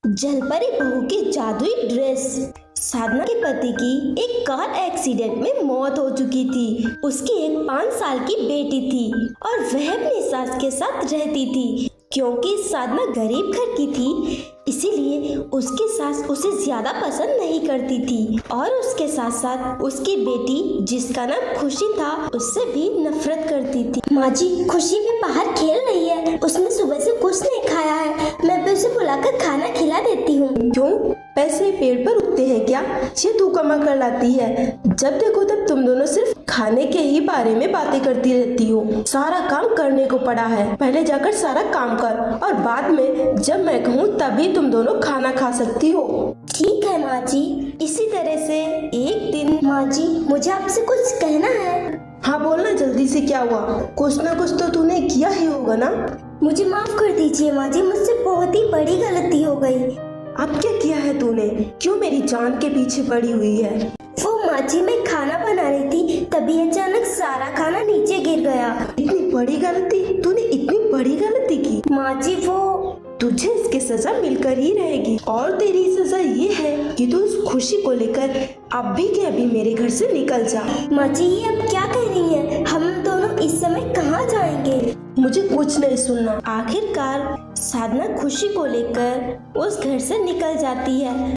जलपरी बहू की जादुई ड्रेस। साधना के पति की एक कार एक्सीडेंट में मौत हो चुकी थी। उसकी एक 5 साल की बेटी थी और वह अपनी सास के साथ रहती थी। क्योंकि साधना गरीब घर की थी, इसीलिए उसकी सास उसे ज्यादा पसंद नहीं करती थी और उसके साथ साथ उसकी बेटी जिसका नाम खुशी था उससे भी नफरत करती थी। माँ जी, खुशी भी बाहर खेल रही है। उसने सुबह से कुछ नहीं खाया है। मैं भी उसे बुलाकर खाना खिला देती हूँ। क्यों, पैसे पेड़ पर उगते हैं क्या? ये तू कमा कर लाती है। जब देखो तब तुम दोनों सिर्फ खाने के ही बारे में बातें करती रहती हो। सारा काम करने को पड़ा है, पहले जाकर सारा काम कर और बाद में जब मैं कहूँ तभी तुम दोनों खाना खा सकती हो। ठीक है माँ जी। इसी तरह से एक दिन माँ जी, मुझे आपसे कुछ कहना है। हाँ बोलना, जल्दी से। क्या हुआ? कुछ ना कुछ तो तूने किया ही होगा ना। मुझे माफ कर दीजिए माँ जी, मुझसे बहुत ही बड़ी गलती हो गई। अब क्या किया है तूने? क्यों मेरी जान के पीछे पड़ी हुई है? वो माँ जी, मैं खाना बना रही थी, तभी अचानक सारा खाना नीचे गिर गया। इतनी बड़ी गलती? तूने इतनी बड़ी गलती की? माँ जी, वो तुझे इसकी सजा मिलकर ही रहेगी और तेरी सजा ये है कि तू उस खुशी को लेकर अभी के अभी मेरे घर से निकल जा। माँ जी, ये अब क्या कह रही हैं? हम दोनों इस समय कहाँ जाएंगे? मुझे कुछ नहीं सुनना। आखिरकार साधना खुशी को लेकर उस घर से निकल जाती है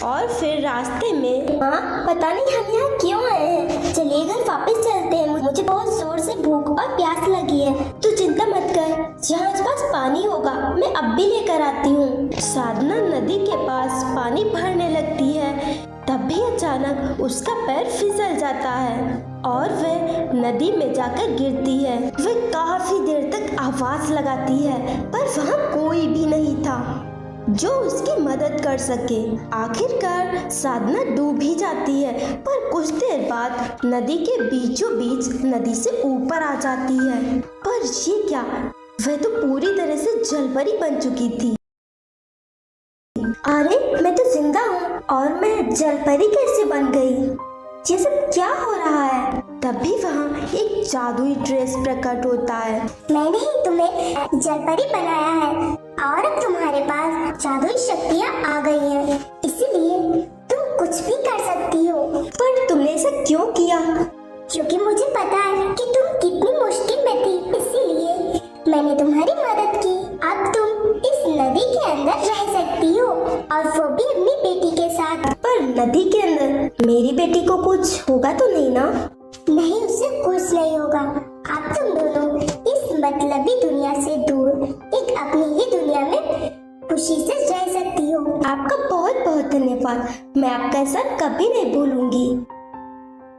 और फिर रास्ते में माँ, पता नहीं हम यहाँ क्यों आए हैं। चलिए घर वापस चलते हैं। मुझे बहुत जोर से भूख और प्यास लगी है। तू चिंता मत कर, यहाँ आसपास पानी होगा, मैं अब भी लेकर आती हूँ। साधना नदी के पास पानी भरने लगती है, तभी अचानक उसका पैर फिसल जाता है और वह नदी में जाकर गिरती है। वह काफी देर तक आवाज लगाती है पर वहाँ कोई भी नहीं था जो उसकी मदद कर सके। आखिरकार साधना डूब ही जाती है पर कुछ देर बाद नदी के बीचों बीच नदी से ऊपर आ जाती है। पर ये क्या, वह तो पूरी तरह से जलपरी बन चुकी थी। अरे, मैं तो जिंदा हूँ और मैं जलपरी कैसे बन गई? ये सब क्या हो रहा है? तभी वहाँ एक जादुई ड्रेस प्रकट होता है। मैंने ही तुम्हें जलपरी बनाया है और अब तुम्हारे पास जादुई शक्तियाँ आ गई हैं। इसीलिए तुम कुछ भी कर सकती हो। पर तुमने ऐसा क्यों किया? क्योंकि मुझे पता है कि तुम कितनी मुश्किल में थी, इसीलिए मैंने तुम्हारी मदद की। अब तुम इस नदी के अंदर रह सकती हो और वो भी अपनी बेटी के साथ। पर नदी के अंदर मेरी बेटी को कुछ होगा तो नहीं ना? नहीं, उससे कुछ नहीं होगा। अब तुम दोनों इस मतलबी दुनिया से दूर एक अपनी ही दुनिया में खुशी से रह सकती हो। आपका बहुत बहुत धन्यवाद, मैं आपका एहसान कभी नहीं भूलूंगी।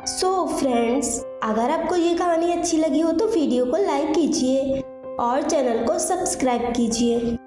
सो फ्रेंड्स, अगर आपको ये कहानी अच्छी लगी हो तो वीडियो को लाइक कीजिए और चैनल को सब्सक्राइब कीजिए।